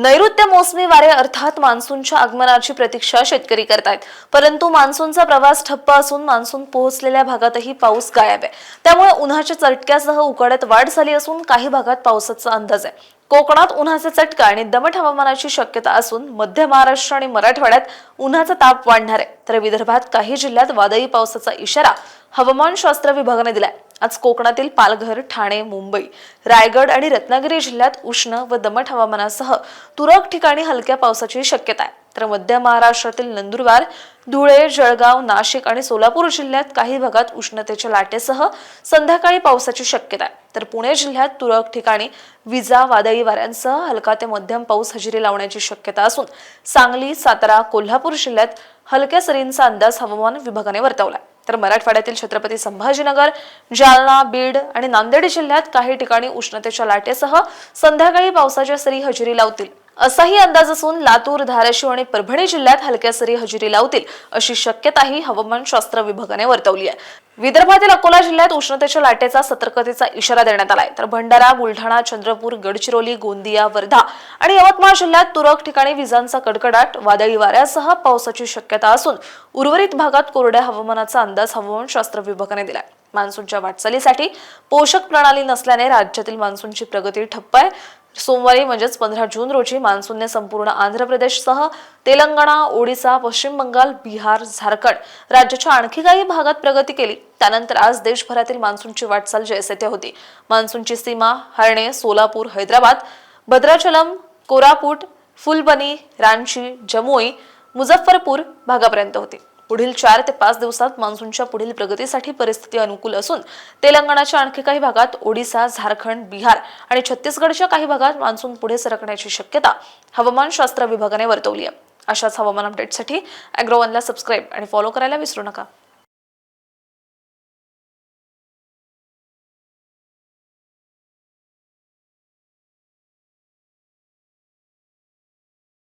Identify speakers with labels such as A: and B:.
A: नैऋत्य मोसमी वारे अर्थात मान्सूनच्या आगमनाची प्रतीक्षा शेतकरी करतायत, परंतु मान्सूनचा प्रवास ठप्प असून मान्सून पोहोचलेल्या भागातही पाऊस गायब आहे। त्यामुळे उन्हाच्या चटक्यासह उकाड्यात वाढ झाली असून काही भागात पावसाचा अंदाज आहे। कोकणात उन्हाचा चटका आणि दमट हवामानाची शक्यता असून मध्य महाराष्ट्र आणि मराठवाड्यात उन्हाचा ताप वाढणार आहे, तर विदर्भात काही जिल्ह्यात वादळी पावसाचा इशारा हवामानशास्त्र विभागाने दिलाय। आज कोकणातील पालघर, ठाणे, मुंबई, रायगड आणि रत्नागिरी जिल्ह्यात उष्ण व दमट हवामानासह तुरळक ठिकाणी हलक्या पावसाची शक्यता आहे, तर मध्य महाराष्ट्रातील नंदुरबार, धुळे, जळगाव, नाशिक आणि सोलापूर जिल्ह्यात काही भागात उष्णतेच्या लाटेसह संध्याकाळी पावसाची शक्यता आहे, तर पुणे जिल्ह्यात तुरळक ठिकाणी विजा, वादळी वाऱ्यांसह हलका ते मध्यम पाऊस हजेरी लावण्याची शक्यता असून सांगली, सातारा, कोल्हापूर जिल्ह्यात हलक्या सरींचा अंदाज हवामान विभागाने वर्तवला। तर मराठवाड्यातील छत्रपती संभाजीनगर, जालना, बीड आणि नांदेड जिल्ह्यात काही ठिकाणी उष्णतेच्या लाटेसह संध्याकाळी पावसाच्या सरी हजेरी लावतील असाही अंदाज असून लातूर, धाराशिव आणि परभणी जिल्ह्यात हलक्या सरी हजेरी लावतील अशी शक्यताही हवामानशास्त्र विभागाने वर्तवली आहे। विदर्भातील अकोला जिल्ह्यात उष्णतेच्या लाटेचा सतर्कतेचा इशारा देण्यात आलाय, तर भंडारा, बुलढाणा, चंद्रपूर, गडचिरोली, गोंदिया, वर्धा आणि यवतमाळ जिल्ह्यात तुरळक ठिकाणी विजांचा कडकडाट, वादळी वाऱ्यासह पावसाची शक्यता असून उर्वरित भागात कोरड्या हवामानाचा अंदाज हवामानशास्त्र विभागाने दिलाय। मान्सूनच्या वाटचालीसाठी पोषक प्रणाली नसल्याने राज्यातील मान्सूनची प्रगती ठप्प आहे। सोमवारी म्हणजेच 15 जून रोजी मान्सूनने संपूर्ण आंध्र प्रदेशसह तेलंगणा, ओडिशा, पश्चिम बंगाल, बिहार, झारखंड राज्याच्या आणखी काही भागात प्रगती केली। त्यानंतर आज देशभरातील मान्सूनची वाटचाल जैसे थे होती। मान्सूनची सीमा हरणे, सोलापूर, हैदराबाद, भद्राचलम, कोरापूट, फुलबनी, रांची, जमुई, मुझफ्फरपूर भागापर्यंत होती। पुढील 4 ते 5 दिवसात मान्सूनच्या पुढील प्रगतीसाठी परिस्थिती अनुकूल असून तेलंगणाच्या आणखी काही भागात, ओडिशा, झारखंड, बिहार आणि छत्तीसगडच्या काही भागात मान्सून पुढे सरकण्याची शक्यता हवामानशास्त्र विभागाने वर्तवली आहे। अशाच हवामान अपडेटसाठी अॅग्रो1ला सबस्क्राइब आणि फॉलो करायला विसरू नका।